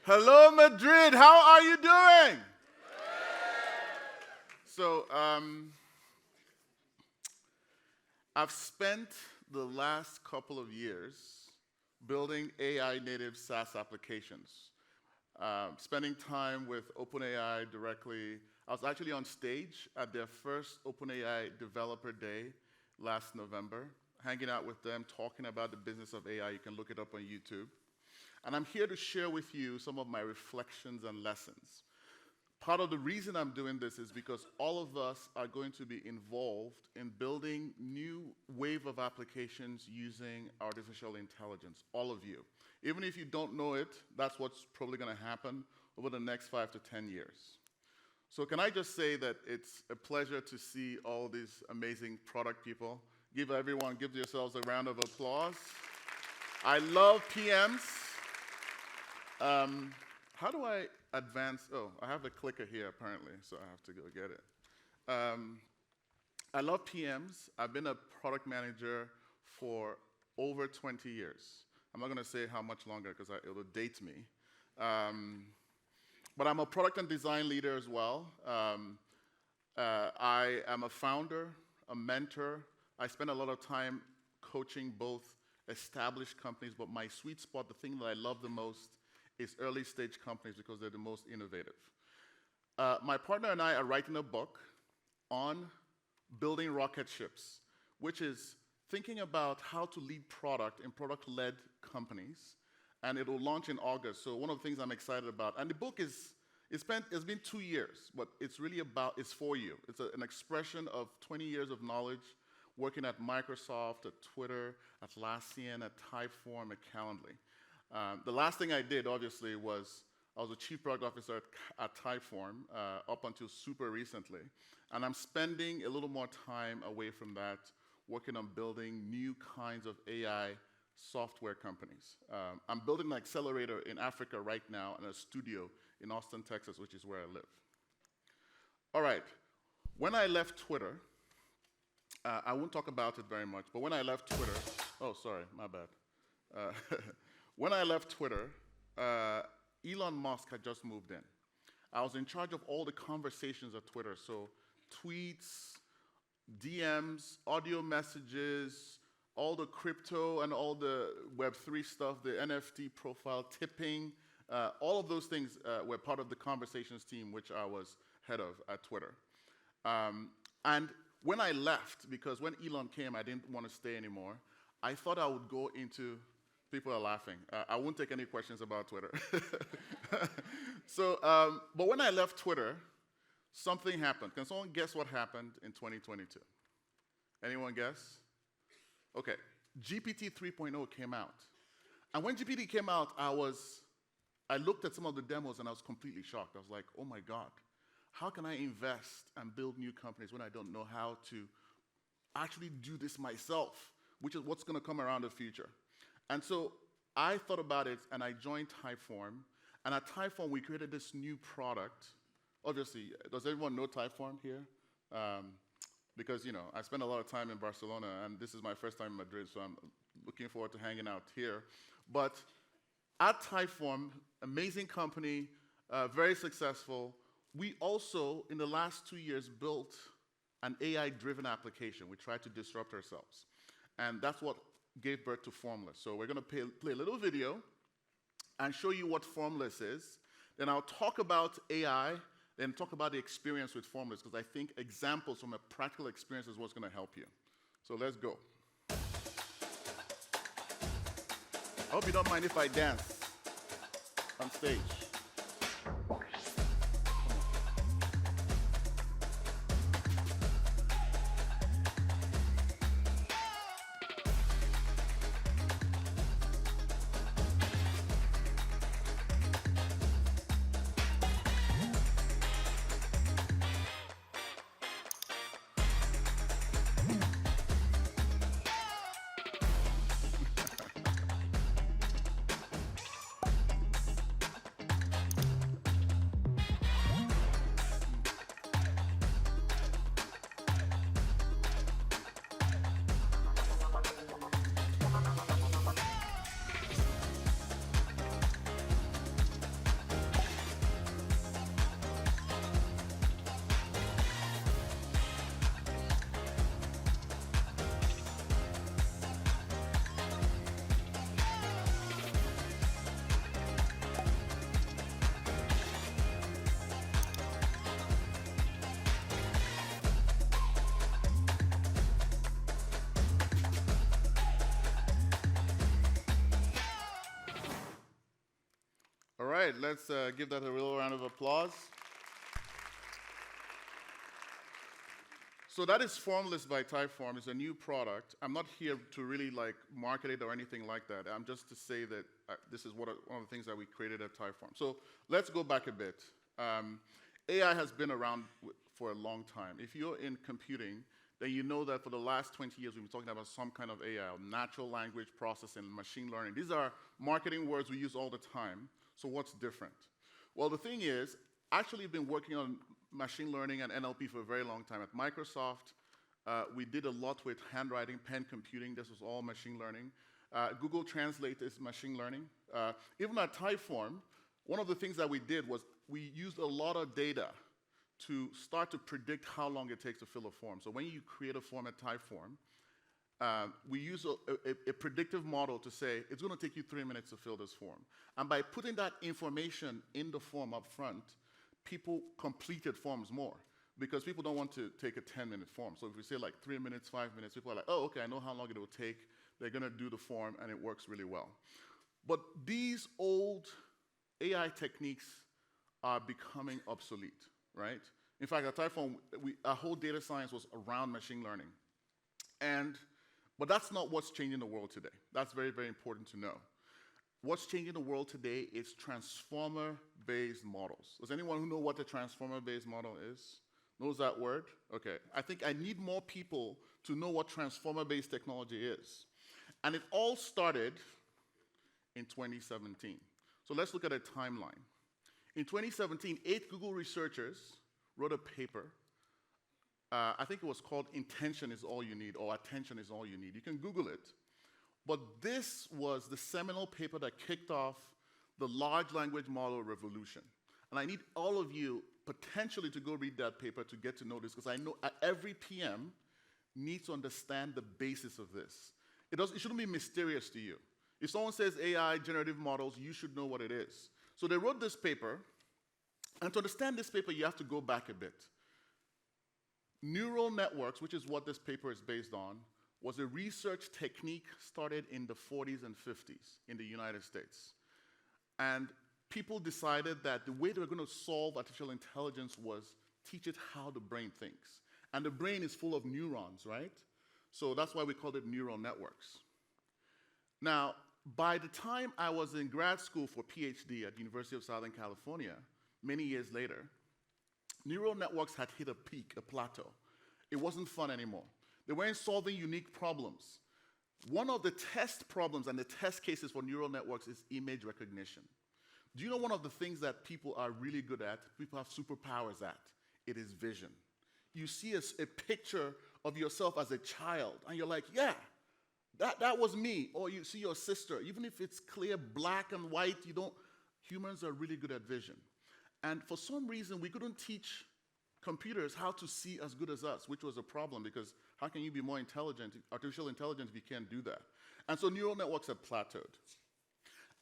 Hello, Madrid. How are you doing? So, I've spent the last couple of years building AI native SaaS applications, spending time with OpenAI directly. I was actually on stage at their first OpenAI Developer Day last November, hanging out with them, talking about the business of AI. You can look it up on YouTube. And I'm here to share with you some of my reflections and lessons. Part of the reason I'm doing this is because all of us are going to be involved in building new wave of applications using artificial intelligence, all of you. Even if you don't know it, that's what's probably going to happen over the next 5 to 10 years. So can I just say that it's a pleasure to see all these amazing product people. Give yourselves a round of applause. I love PMs. How do I advance? Oh, I have a clicker here apparently, so I have to go get it. I love PMs. I've been a product manager for over 20 years. I'm not going to say how much longer because it will date me. But I'm a product and design leader as well. I am a founder, a mentor. I spend a lot of time coaching both established companies, but my sweet spot, the thing that I love the most, is early stage companies because they're the most innovative. My partner and I are writing a book on building rocket ships, which is thinking about how to lead product in product-led companies, and it will launch in August. So one of the things I'm excited about, and the book it's been 2 years, but it's really it's for you. It's an expression of 20 years of knowledge working at Microsoft, at Twitter, at Atlassian, at Typeform, at Calendly. The last thing I did, obviously, was I was a chief product officer at Typeform up until super recently. And I'm spending a little more time away from that, working on building new kinds of AI software companies. I'm building an accelerator in Africa right now and a studio in Austin, Texas, which is where I live. All right. When I left Twitter, I won't talk about it very much, but when I left Twitter, oh, sorry, my bad. When I left Twitter, Elon Musk had just moved in. I was in charge of all the conversations at Twitter, so tweets, DMs, audio messages, all the crypto and all the Web3 stuff, the NFT profile, tipping, all of those things were part of the conversations team, which I was head of at Twitter. And when I left, because when Elon came, I didn't want to stay anymore, I thought I would go into people are laughing. I won't take any questions about Twitter. So, but when I left Twitter, something happened. Can someone guess what happened in 2022? Anyone guess? Okay, GPT 3.0 came out. And when GPT came out, I looked at some of the demos and I was completely shocked. I was like, oh my God, how can I invest and build new companies when I don't know how to actually do this myself, which is what's going to come around the future. And so I thought about it, and I joined Typeform. And at Typeform, we created this new product. Obviously, does everyone know Typeform here? Because, I spent a lot of time in Barcelona, and this is my first time in Madrid, so I'm looking forward to hanging out here. But at Typeform, amazing company, very successful. We also, in the last 2 years, built an AI-driven application. We tried to disrupt ourselves. And that's what gave birth to Formless. So we're going to play a little video and show you what Formless is. Then I'll talk about AI, then talk about the experience with Formless, because I think examples from a practical experience is what's going to help you. So let's go. I hope you don't mind if I dance on stage. All right, let's give that a real round of applause. So that is Formless by Typeform. It's a new product. I'm not here to really like market it or anything like that. I'm just to say that this is one of the things that we created at Typeform. So let's go back a bit. AI has been around for a long time. If you're in computing, then you know that for the last 20 years we've been talking about some kind of AI, natural language processing, machine learning. These are marketing words we use all the time. So what's different? Well, the thing is, actually I've been working on machine learning and NLP for a very long time. At Microsoft, we did a lot with handwriting, pen computing. This was all machine learning. Google Translate is machine learning. Even at Typeform, one of the things that we did was we used a lot of data to start to predict how long it takes to fill a form. So when you create a form at Typeform, we use a predictive model to say, it's going to take you 3 minutes to fill this form. And by putting that information in the form up front, people completed forms more because people don't want to take a 10-minute form. So if we say like 3 minutes, 5 minutes, people are like, oh, okay, I know how long it will take. They're going to do the form, and it works really well. But these old AI techniques are becoming obsolete, right? In fact, at Typeform, our whole data science was around machine learning. But that's not what's changing the world today. That's very, very important to know. What's changing the world today is transformer-based models. Does anyone who know what a transformer-based model is? Knows that word? Okay. I think I need more people to know what transformer-based technology is. And it all started in 2017. So let's look at a timeline. In 2017, 8 Google researchers wrote a paper. I think it was called Intention is All You Need, or Attention is All You Need. You can Google it. But this was the seminal paper that kicked off the large language model revolution. And I need all of you potentially to go read that paper to get to know this, because I know every PM needs to understand the basis of this. It shouldn't be mysterious to you. If someone says AI, generative models, you should know what it is. So they wrote this paper, and to understand this paper, you have to go back a bit. Neural networks, which is what this paper is based on, was a research technique started in the 40s and 50s in the United States. And people decided that the way they were going to solve artificial intelligence was teach it how the brain thinks. And the brain is full of neurons, right? So that's why we called it neural networks. Now, by the time I was in grad school for PhD at the University of Southern California, many years later, neural networks had hit a peak, a plateau. It wasn't fun anymore. They weren't solving unique problems. One of the test problems and the test cases for neural networks is image recognition. Do you know one of the things that people are really good at, people have superpowers at? It is vision. You see a picture of yourself as a child, and you're like, yeah, that was me. Or you see your sister, even if it's clear black and white, humans are really good at vision. And for some reason, we couldn't teach computers how to see as good as us, which was a problem, because how can you be more intelligent, artificial intelligence, if you can't do that? And so neural networks have plateaued.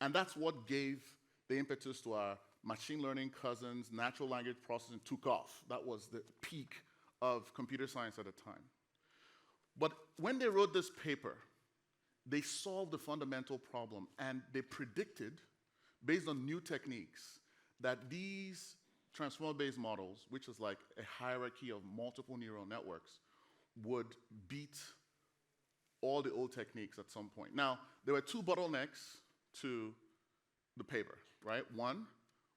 And that's what gave the impetus to our machine learning cousins. Natural language processing took off. That was the peak of computer science at the time. But when they wrote this paper, they solved the fundamental problem, and they predicted, based on new techniques, that these transformer-based models, which is like a hierarchy of multiple neural networks, would beat all the old techniques at some point. Now, there were 2 bottlenecks to the paper, right? One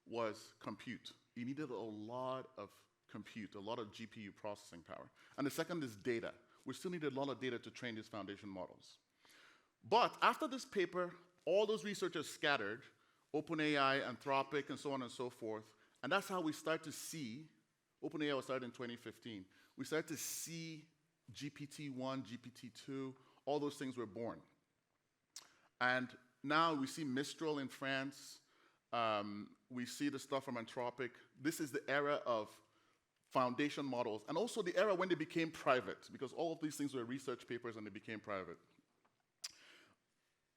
was compute. You needed a lot of compute, a lot of GPU processing power. And the second is data. We still needed a lot of data to train these foundation models. But after this paper, all those researchers scattered, OpenAI, Anthropic, and so on and so forth, and that's how we start to see, OpenAI was started in 2015, we started to see GPT-1, GPT-2, all those things were born. And now we see Mistral in France, we see the stuff from Anthropic. This is the era of foundation models, and also the era when they became private, because all of these things were research papers and they became private.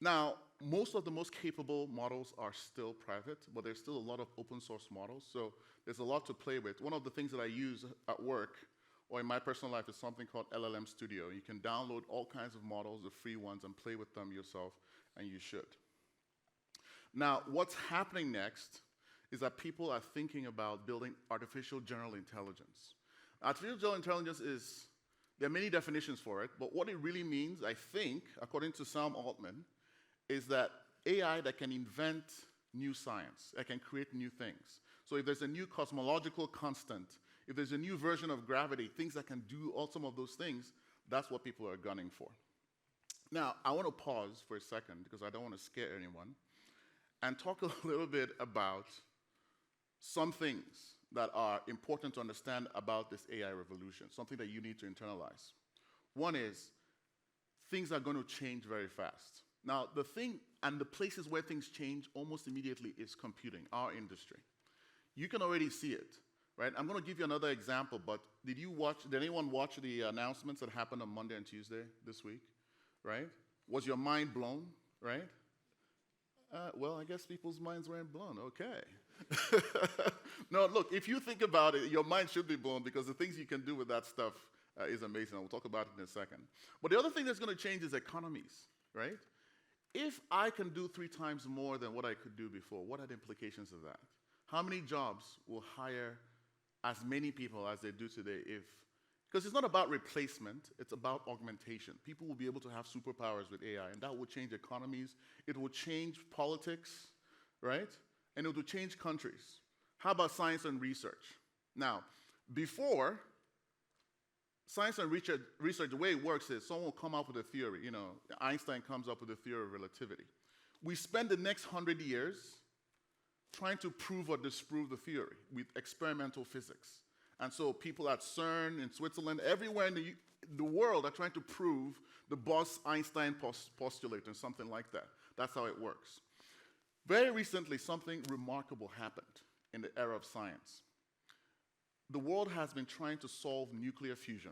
Now, most of the most capable models are still private, but there's still a lot of open source models, so there's a lot to play with. One of the things that I use at work or in my personal life is something called LLM Studio. You can download all kinds of models, the free ones, and play with them yourself, and you should. Now, what's happening next is that people are thinking about building artificial general intelligence. Artificial general intelligence is, there are many definitions for it, but what it really means, I think, according to Sam Altman, is that AI that can invent new science, that can create new things. So if there's a new cosmological constant, if there's a new version of gravity, things that can do all some of those things, that's what people are gunning for. Now, I want to pause for a second because I don't want to scare anyone and talk a little bit about some things that are important to understand about this AI revolution, something that you need to internalize. One is, things are going to change very fast. Now, the thing and the places where things change almost immediately is computing, our industry. You can already see it, right? I'm going to give you another example, but did anyone watch the announcements that happened on Monday and Tuesday this week, right? Was your mind blown, right? Well, I guess people's minds weren't blown, okay. No, look, if you think about it, your mind should be blown because the things you can do with that stuff is amazing. We'll talk about it in a second. But the other thing that's going to change is economies, right? If I can do 3 times more than what I could do before, what are the implications of that? How many jobs will hire as many people as they do today because it's not about replacement, it's about augmentation. People will be able to have superpowers with AI, and that will change economies. It will change politics, right? And it will change countries. How about science and research? Now, before, science and research, the way it works is someone will come up with a theory. You know, Einstein comes up with a theory of relativity. We spend the next 100 years trying to prove or disprove the theory with experimental physics. And so people at CERN, in Switzerland, everywhere in the world are trying to prove the Bose-Einstein postulate or something like that. That's how it works. Very recently, something remarkable happened in the era of science. The world has been trying to solve nuclear fusion,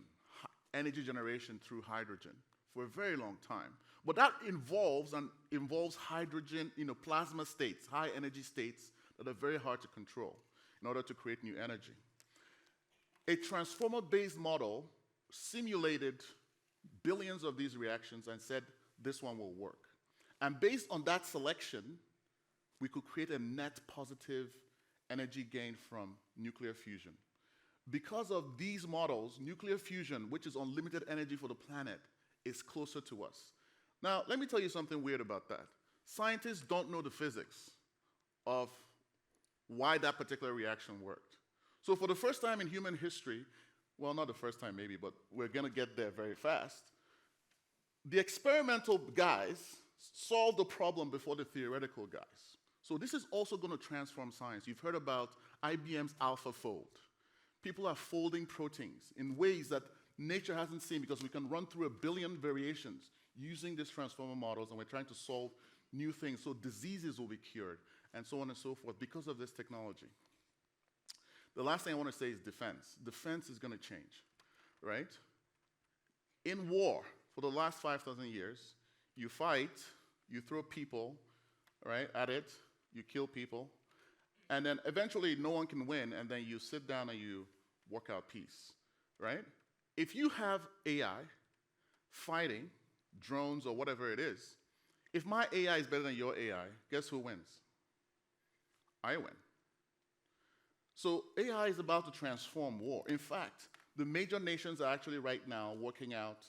energy generation through hydrogen, for a very long time. But that involves hydrogen, plasma states, high energy states that are very hard to control in order to create new energy. A transformer-based model simulated billions of these reactions and said, this one will work. And based on that selection, we could create a net positive energy gain from nuclear fusion. Because of these models, nuclear fusion, which is unlimited energy for the planet, is closer to us. Now, let me tell you something weird about that. Scientists don't know the physics of why that particular reaction worked. So for the first time in human history, well, not the first time maybe, but we're going to get there very fast, the experimental guys solved the problem before the theoretical guys. So this is also going to transform science. You've heard about IBM's AlphaFold. People are folding proteins in ways that nature hasn't seen because we can run through 1 billion variations using these transformer models, and we're trying to solve new things. So diseases will be cured, and so on and so forth, because of this technology. The last thing I want to say is defense. Defense is going to change, right? In war, for the last 5,000 years, you fight, you throw people, right, at it, you kill people, and then eventually no one can win, and then you sit down and you work out peace, right? If you have AI fighting, drones or whatever it is, if my AI is better than your AI, guess who wins? I win. So AI is about to transform war. In fact, the major nations are actually right now working out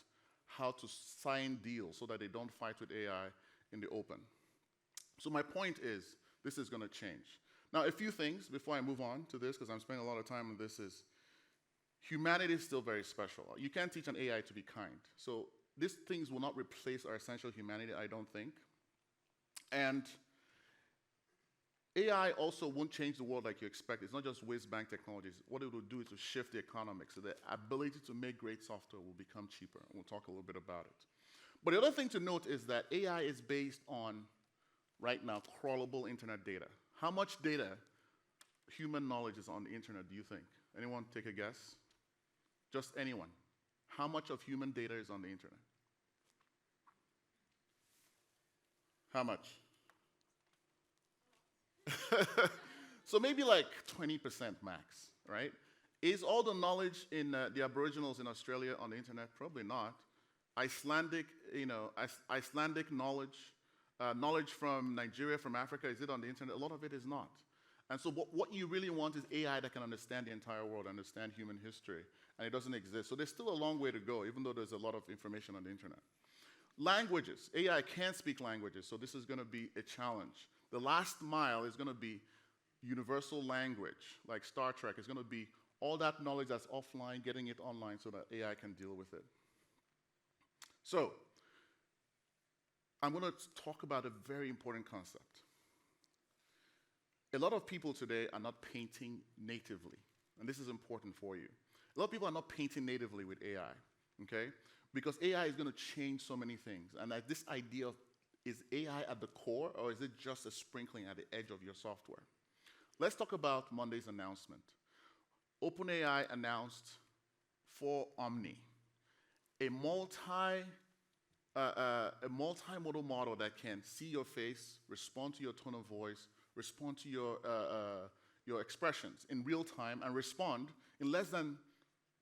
how to sign deals so that they don't fight with AI in the open. So my point is, this is going to change. Now, a few things before I move on to this, because I'm spending a lot of time on this, is humanity is still very special. You can't teach an AI to be kind. So these things will not replace our essential humanity, I don't think. And AI also won't change the world like you expect. It's not just whiz-bang technologies. What it will do is to shift the economics. So the ability to make great software will become cheaper. And we'll talk a little bit about it. But the other thing to note is that AI is based on, right now, crawlable internet data. How much data, human knowledge, is on the internet, do you think? Anyone take a guess? Just anyone. How much of human data is on the internet? How much? So maybe like 20% max, right? Is all the knowledge in the Aboriginals in Australia on the internet? Probably not. Icelandic knowledge, knowledge from Nigeria, from Africa, is it on the internet? A lot of it is not. And so what you really want is AI that can understand the entire world, understand human history, and it doesn't exist. So there's still a long way to go, even though there's a lot of information on the internet. Languages. AI can't speak languages, so this is going to be a challenge. The last mile is going to be universal language, like Star Trek. It's going to be all that knowledge that's offline, getting it online so that AI can deal with it. So, I'm going to talk about a very important concept. A lot of people today are not painting natively, and this is important for you. A lot of people are not painting natively with AI, okay? Because AI is going to change so many things, and this idea of, is AI at the core, or is it just a sprinkling at the edge of your software? Let's talk about Monday's announcement. OpenAI announced for Omni, a multimodal model that can see your face, respond to your tone of voice, respond to your expressions in real time, and respond in less than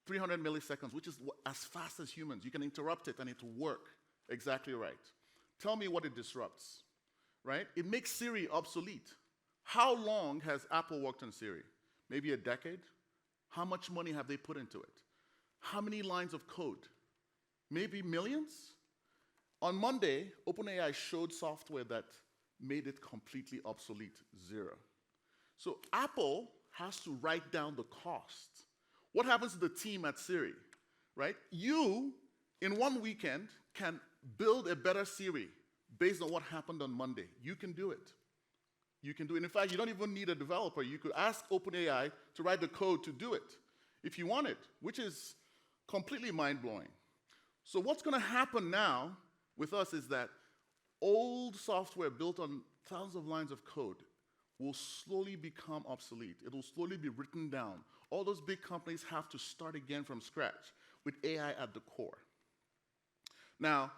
300 milliseconds, which is as fast as humans. You can interrupt it and it will work exactly right. Tell me what it disrupts, right? It makes Siri obsolete. How long has Apple worked on Siri? Maybe a decade? How much money have they put into it? How many lines of code? Maybe millions? On Monday, OpenAI showed software that made it completely obsolete, 0. So Apple has to write down the cost. What happens to the team at Siri, right? You, in one weekend, can build a better Siri based on what happened on Monday. You can do it. You can do it. In fact, you don't even need a developer. You could ask OpenAI to write the code to do it if you want it, which is completely mind-blowing. So what's going to happen now with us is that old software built on thousands of lines of code will slowly become obsolete. It will slowly be written down. All those big companies have to start again from scratch with AI at the core. Now,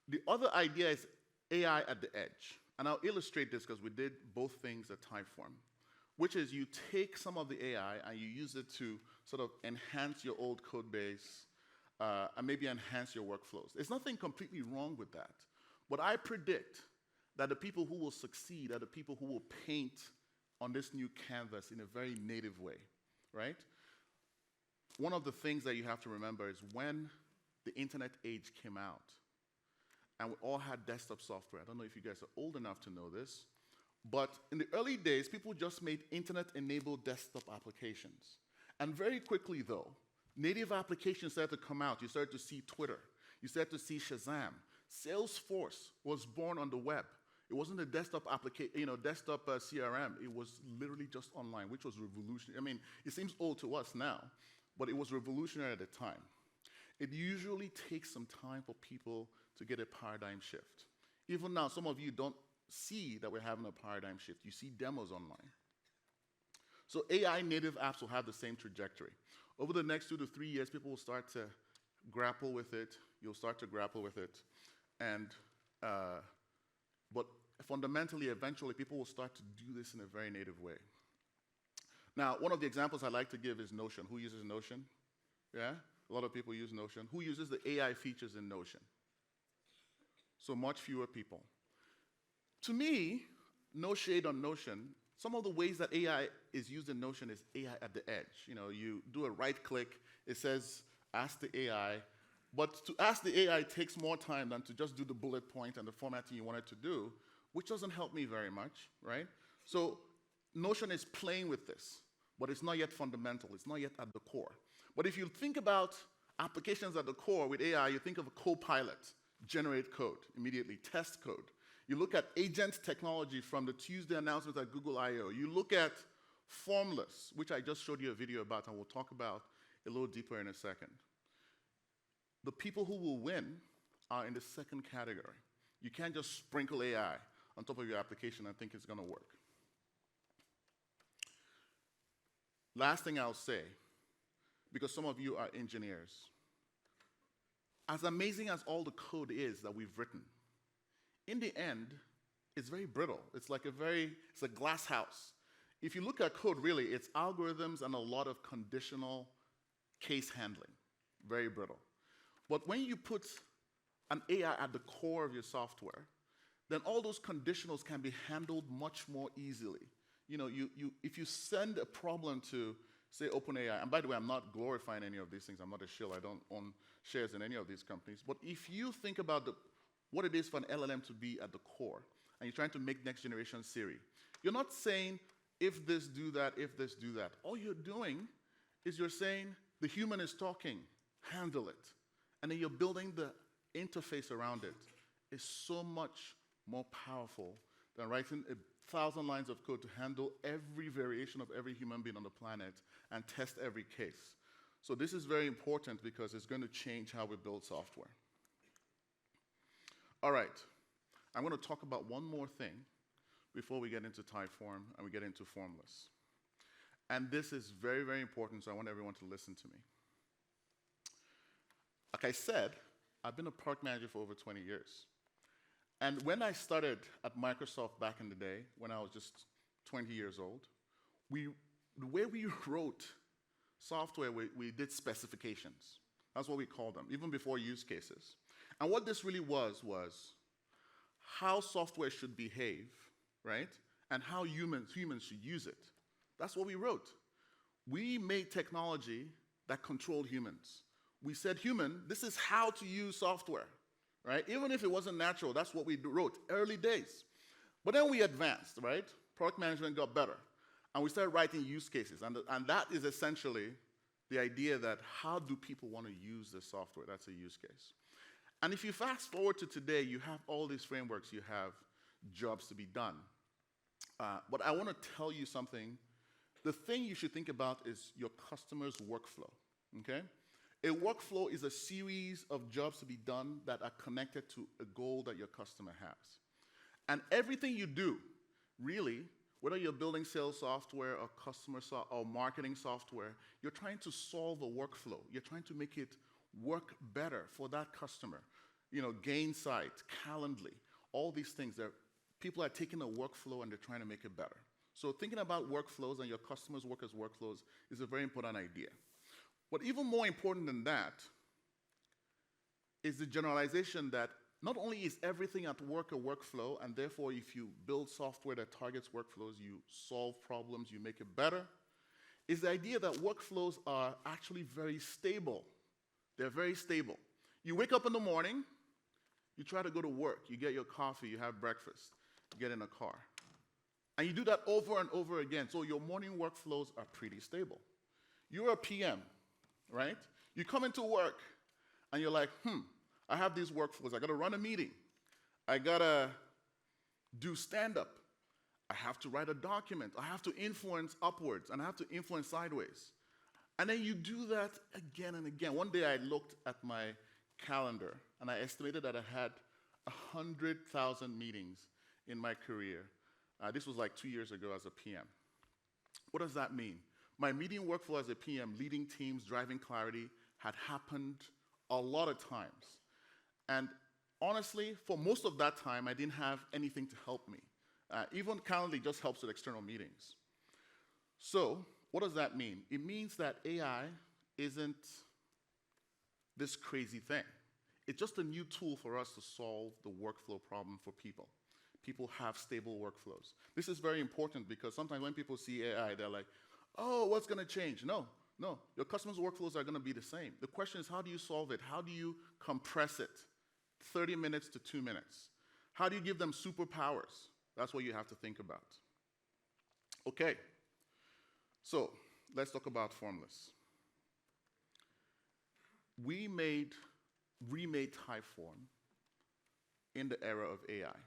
the other idea is AI at the edge. And I'll illustrate this because we did both things at Typeform, which is you take some of the AI and you use it to sort of enhance your old code base and maybe enhance your workflows. There's nothing completely wrong with that. But I predict that the people who will succeed are the people who will paint on this new canvas in a very native way, right? One of the things that you have to remember is when the internet age came out, and we all had desktop software. I don't know if you guys are old enough to know this, but in the early days, people just made internet-enabled desktop applications. And very quickly, though, native applications started to come out. You started to see Twitter. You started to see Shazam. Salesforce was born on the web. It wasn't a desktop desktop CRM. It was literally just online, which was revolutionary. I mean, it seems old to us now, but it was revolutionary at the time. It usually takes some time for people to get a paradigm shift. Even now, some of you don't see that we're having a paradigm shift. You see demos online. So AI native apps will have the same trajectory. Over the next 2 to 3 years, people will start to grapple with it. You'll start to grapple with it. But fundamentally, eventually, people will start to do this in a very native way. Now, one of the examples I like to give is Notion. Who uses Notion? Yeah? A lot of people use Notion. Who uses the AI features in Notion? So much fewer people. To me, no shade on Notion, some of the ways that AI is used in Notion is AI at the edge. You know, you do a right click, it says, ask the AI. But to ask the AI takes more time than to just do the bullet point and the formatting you want it to do, which doesn't help me very much, right? So Notion is playing with this, but it's not yet fundamental. It's not yet at the core. But if you think about applications at the core with AI, you think of a co-pilot, generate code immediately, test code. You look at agent technology from the Tuesday announcement at Google I/O. You look at Formless, which I just showed you a video about and we'll talk about a little deeper in a second. The people who will win are in the second category. You can't just sprinkle AI on top of your application and think it's going to work. Last thing I'll say, because some of you are engineers, as amazing as all the code is that we've written, in the end, it's very brittle. It's like it's a glass house. If you look at code, really, it's algorithms and a lot of conditional case handling, very brittle. But when you put an AI at the core of your software, then all those conditionals can be handled much more easily. If you send a problem to, say, OpenAI, and by the way, I'm not glorifying any of these things. I'm not a shill. I don't own shares in any of these companies. But if you think about what it is for an LLM to be at the core, and you're trying to make next generation Siri, you're not saying, if this, do that, if this, do that. All you're doing is you're saying, the human is talking, handle it. And then you're building the interface around it. It's so much more powerful than writing 1,000 lines of code to handle every variation of every human being on the planet and test every case. So this is very important because it's going to change how we build software. All right, I'm going to talk about one more thing before we get into Typeform and we get into Formless. And this is very, very important, so I want everyone to listen to me. Like I said, I've been a product manager for over 20 years. And when I started at Microsoft back in the day, when I was just 20 years old, the way we wrote software, we did specifications. That's what we called them, even before use cases. And what this really was how software should behave, right? And how humans should use it. That's what we wrote. We made technology that controlled humans. We said, human, this is how to use software. Right? Even if it wasn't natural, that's what we wrote, early days. But then we advanced, right? Product management got better. And we started writing use cases. And that is essentially the idea that how do people want to use this software? That's a use case. And if you fast forward to today, you have all these frameworks. You have jobs to be done. But I want to tell you something. The thing you should think about is your customer's workflow, okay? A workflow is a series of jobs to be done that are connected to a goal that your customer has. And everything you do, really, whether you're building sales software or or marketing software, you're trying to solve a workflow. You're trying to make it work better for that customer. Gainsight, Calendly, all these things. People are taking a workflow and they're trying to make it better. So thinking about workflows and your customers' work as workflows is a very important idea. But even more important than that is the generalization that not only is everything at work a workflow, and therefore if you build software that targets workflows, you solve problems, you make it better, is the idea that workflows are actually very stable. They're very stable. You wake up in the morning, you try to go to work, you get your coffee, you have breakfast, you get in a car. And you do that over and over again, so your morning workflows are pretty stable. You're a PM. Right? You come into work, and you're like, I have these workflows. I got to run a meeting. I got to do stand-up. I have to write a document. I have to influence upwards, and I have to influence sideways. And then you do that again and again. One day I looked at my calendar, and I estimated that I had 100,000 meetings in my career. This was like 2 years ago as a PM. What does that mean? My meeting workflow as a PM, leading teams, driving clarity, had happened a lot of times. And honestly, for most of that time, I didn't have anything to help me. Even Calendly just helps with external meetings. So what does that mean? It means that AI isn't this crazy thing. It's just a new tool for us to solve the workflow problem for people. People have stable workflows. This is very important because sometimes when people see AI, they're like, oh, what's going to change? No. Your customers' workflows are going to be the same. The question is, how do you solve it? How do you compress it? 30 minutes to 2 minutes. How do you give them superpowers? That's what you have to think about. Okay. So let's talk about Formless. We remade Typeform in the era of AI.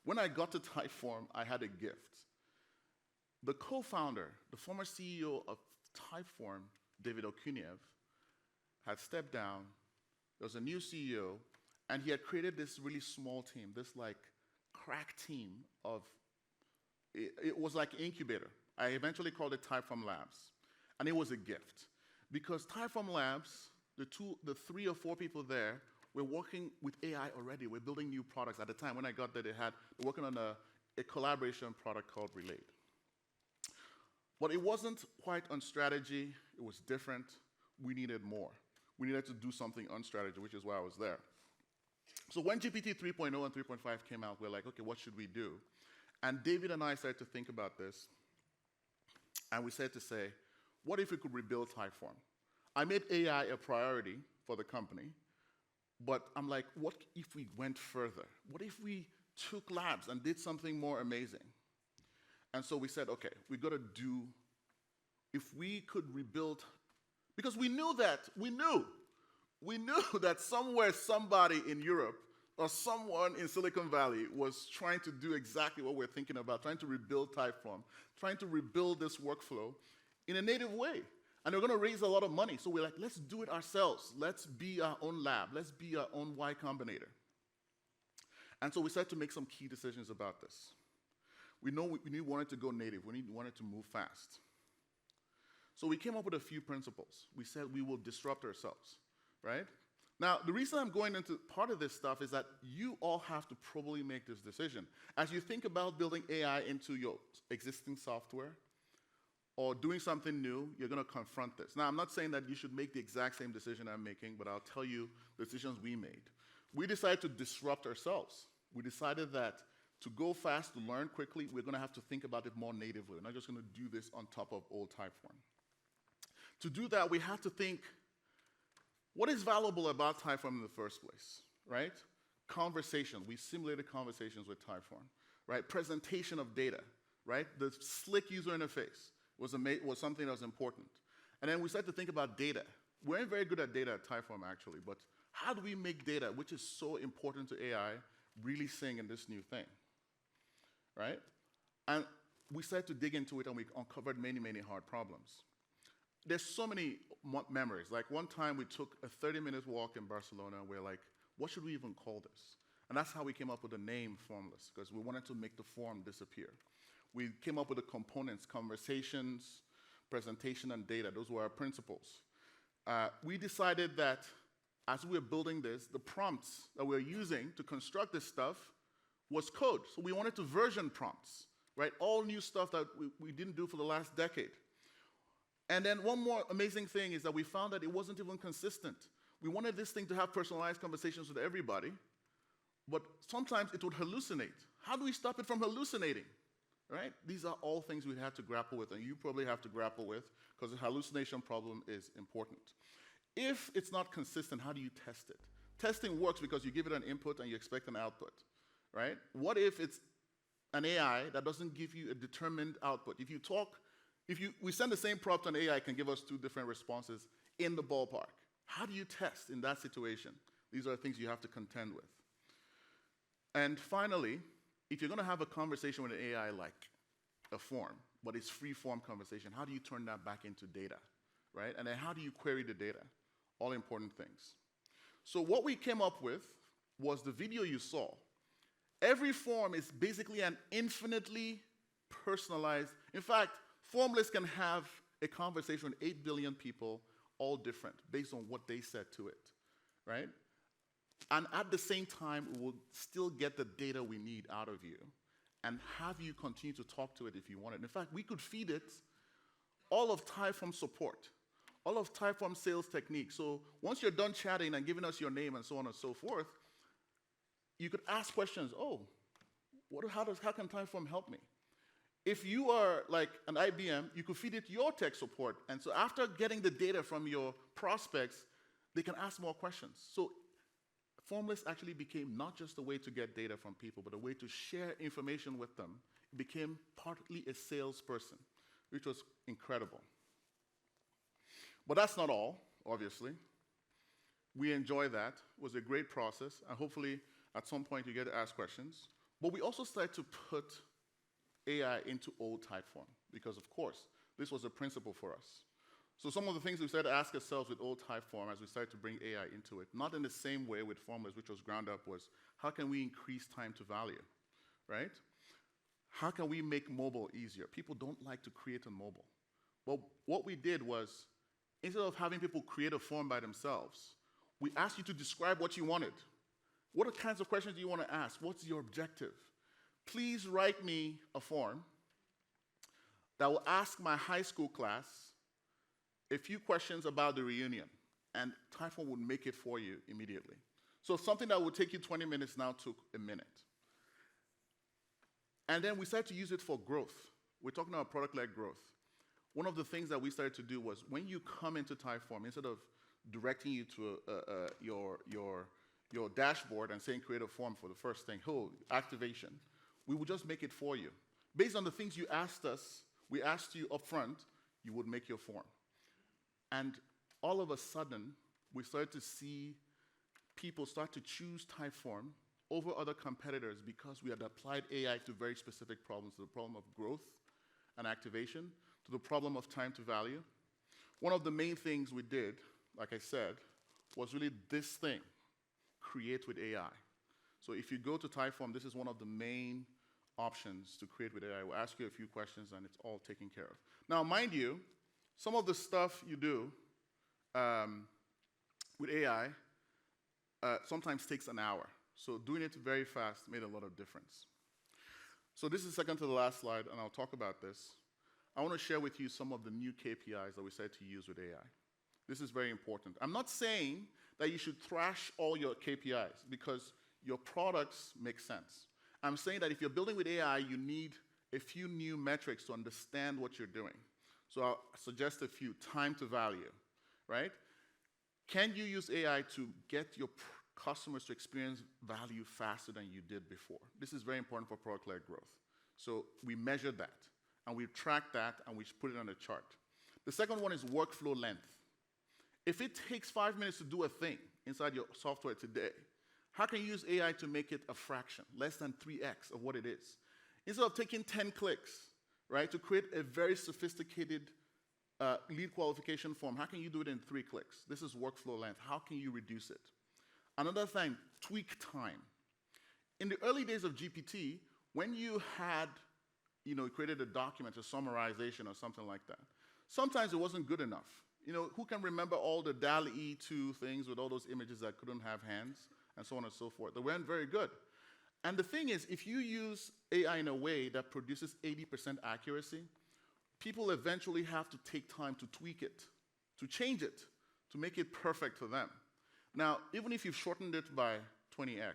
When I got to Typeform, I had a gift. The co-founder, the former CEO of Typeform, David Okuniev, had stepped down. There was a new CEO, and he had created this really small team, this like crack team of, it was like an incubator. I eventually called it Typeform Labs, and it was a gift. Because Typeform Labs, the 3 or 4 people there were working with AI already. We're building new products. At the time when I got there, they were working on a collaboration product called Relate. But it wasn't quite on strategy. It was different. We needed more. We needed to do something on strategy, which is why I was there. So when GPT 3.0 and 3.5 came out, we're like, okay, what should we do? And David and I started to think about this, and we started to say, what if we could rebuild Typeform? I made AI a priority for the company, but I'm like, what if we went further? What if we took labs and did something more amazing? And so we said, okay, we got to do, if we could rebuild, because we knew that somewhere somebody in Europe or someone in Silicon Valley was trying to do exactly what we're thinking about, trying to rebuild Typeform, trying to rebuild this workflow in a native way. And they're going to raise a lot of money. So we're like, let's do it ourselves. Let's be our own lab. Let's be our own Y Combinator. And so we started to make some key decisions about this. We wanted to go native. We wanted to move fast. So we came up with a few principles. We said we will disrupt ourselves, right? Now, the reason I'm going into part of this stuff is that you all have to probably make this decision. As you think about building AI into your existing software or doing something new, you're going to confront this. Now, I'm not saying that you should make the exact same decision I'm making, but I'll tell you the decisions we made. We decided to disrupt ourselves. We decided that to go fast, to learn quickly, we're going to have to think about it more natively. We're not just going to do this on top of old Typeform. To do that, we have to think, what is valuable about Typeform in the first place, right? Conversation. We simulated conversations with Typeform, right? Presentation of data, right? The slick user interface was something that was important. And then we started to think about data. We weren't very good at data at Typeform, actually, but how do we make data, which is so important to AI, really sing in this new thing, right? And we started to dig into it, and we uncovered many, many hard problems. There's so many memories. Like one time we took a 30-minute walk in Barcelona, and we're like, what should we even call this? And that's how we came up with the name Formless, because we wanted to make the form disappear. We came up with the components, conversations, presentation, and data. Those were our principles. We decided that as we were building this, the prompts that we were using to construct this stuff was code. So we wanted to version prompts, right? All new stuff that we didn't do for the last decade. And then one more amazing thing is that we found that it wasn't even consistent. We wanted this thing to have personalized conversations with everybody, but sometimes it would hallucinate. How do we stop it from hallucinating, right? These are all things we have to grapple with, and you probably have to grapple with, because the hallucination problem is important. If it's not consistent, how do you test it? Testing works because you give it an input and you expect an output, right? What if it's an AI that doesn't give you a determined output? We send the same prompt, and AI can give us two different responses in the ballpark. How do you test in that situation? These are things you have to contend with. And finally, if you're going to have a conversation with an AI like a form, but it's free-form conversation, how do you turn that back into data, right? And then how do you query the data? All important things. So what we came up with was the video you saw. Every form is basically an infinitely personalized. In fact, Formless can have a conversation with 8 billion people, all different, based on what they said to it, right? And at the same time, we will still get the data we need out of you and have you continue to talk to it if you want it. In fact, we could feed it all of Typeform support, all of Typeform sales techniques. So once you're done chatting and giving us your name and so on and so forth, you could ask questions. Oh, how can Typeform help me? If you are like an IBM, you could feed it your tech support. And so after getting the data from your prospects, they can ask more questions. So Formless actually became not just a way to get data from people, but a way to share information with them. It became partly a salesperson, which was incredible. But that's not all, obviously. We enjoy that. It was a great process, and hopefully at some point you get to ask questions. But we also started to put AI into old Typeform, because of course, this was a principle for us. So some of the things we started to ask ourselves with old Typeform as we started to bring AI into it, not in the same way with Formless, which was ground up, was how can we increase time to value, right? How can we make mobile easier? People don't like to create on mobile. Well, what we did was, instead of having people create a form by themselves, we asked you to describe what you wanted. What kinds of questions do you want to ask? What's your objective? Please write me a form that will ask my high school class a few questions about the reunion, and Typeform would make it for you immediately. So something that would take you 20 minutes now took a minute. And then we started to use it for growth. We're talking about product-led growth. One of the things that we started to do was when you come into Typeform, instead of directing you to your dashboard and saying create a form for the first thing, activation, we would just make it for you. Based on the things you asked us, we asked you up front, you would make your form. And all of a sudden, we started to see people start to choose Typeform over other competitors because we had applied AI to very specific problems, to the problem of growth and activation, to the problem of time to value. One of the main things we did, like I said, was really this thing, create with AI. So if you go to Typeform, this is one of the main options to create with AI. We'll ask you a few questions and it's all taken care of. Now, mind you, some of the stuff you do with AI sometimes takes an hour. So doing it very fast made a lot of difference. So this is second to the last slide, and I'll talk about this. I want to share with you some of the new KPIs that we started to use with AI. This is very important. I'm not saying that you should thrash all your KPIs because your products make sense. I'm saying that if you're building with AI, you need a few new metrics to understand what you're doing. So I'll suggest a few. Time to value, right? Can you use AI to get your customers to experience value faster than you did before? This is very important for product-led growth. So we measure that, and we track that, and we put it on a chart. The second one is workflow length. If it takes 5 minutes to do a thing inside your software today, how can you use AI to make it a fraction, less than 3x of what it is? Instead of taking 10 clicks, right, to create a very sophisticated lead qualification form, how can you do it in 3 clicks? This is workflow length. How can you reduce it? Another thing, tweak time. In the early days of GPT, when you had, created a document, a summarization or something like that, sometimes it wasn't good enough. Who can remember all the DALL-E 2 things with all those images that couldn't have hands and so on and so forth? They weren't very good. And the thing is, if you use AI in a way that produces 80% accuracy, people eventually have to take time to tweak it, to change it, to make it perfect for them. Now, even if you've shortened it by 20x,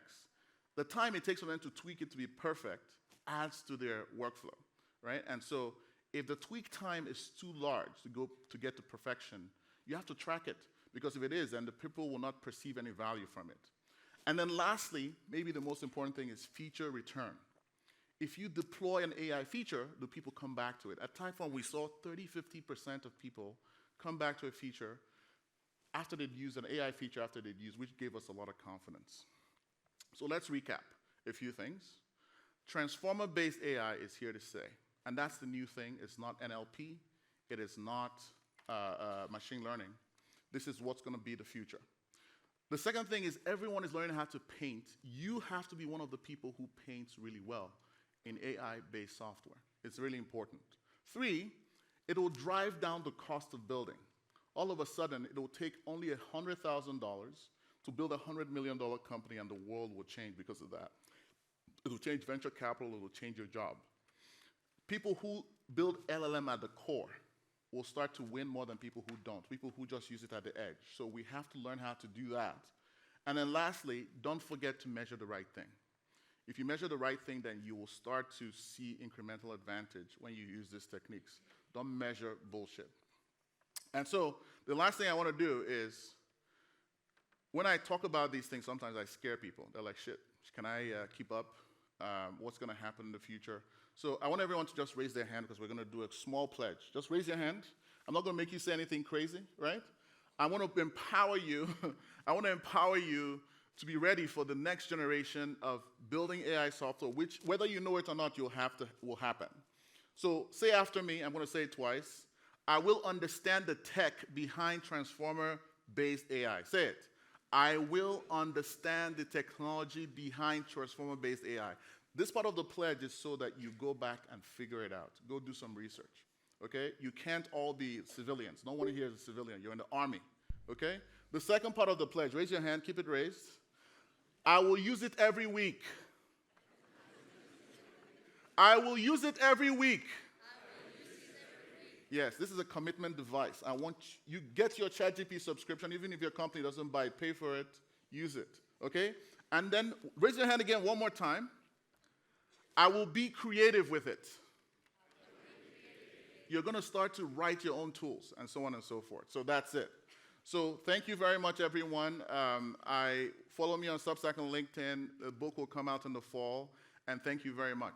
the time it takes for them to tweak it to be perfect adds to their workflow, right? And so if the tweak time is too large to get to perfection, you have to track it, because if it is, then the people will not perceive any value from it. And then lastly, maybe the most important thing is feature return. If you deploy an AI feature, do people come back to it? At Typeform, we saw 30–50% of people come back to a feature after they'd used an AI feature after they'd used, which gave us a lot of confidence. So let's recap a few things. Transformer-based AI is here to stay, and that's the new thing. It's not NLP. It is not machine learning. This is what's going to be the future. The second thing is everyone is learning how to paint. You have to be one of the people who paints really well in AI-based software. It's really important. 3, it will drive down the cost of building. All of a sudden, it will take only $100,000 to build a $100 million company, and the world will change because of that. It will change venture capital. It will change your job. People who build LLM at the core will start to win more than people who don't, people who just use it at the edge. So we have to learn how to do that. And then lastly, don't forget to measure the right thing. If you measure the right thing, then you will start to see incremental advantage when you use these techniques. Don't measure bullshit. And so the last thing I want to do is, when I talk about these things, sometimes I scare people. They're like, shit, can I keep up? What's going to happen in the future? So I want everyone to just raise their hand, because we're going to do a small pledge. Just raise your hand. I'm not going to make you say anything crazy, right? I want to empower you. I want to empower you to be ready for the next generation of building AI software, which, whether you know it or not, will happen. So say after me. I'm going to say it twice. I will understand the tech behind transformer-based AI. Say it. I will understand the technology behind transformer-based AI. This part of the pledge is so that you go back and figure it out. Go do some research, okay? You can't all be civilians. No one here is a civilian. You're in the army, okay? The second part of the pledge, raise your hand, keep it raised. I will use it every week. I will use it every week. Yes, this is a commitment device. I want you get your ChatGPT subscription, even if your company doesn't buy it, pay for it, use it. Okay? And then raise your hand again one more time. I will be creative with it. You're going to start to write your own tools and so on and so forth. So that's it. So thank you very much, everyone. Follow me on Substack and LinkedIn. The book will come out in the fall. And thank you very much.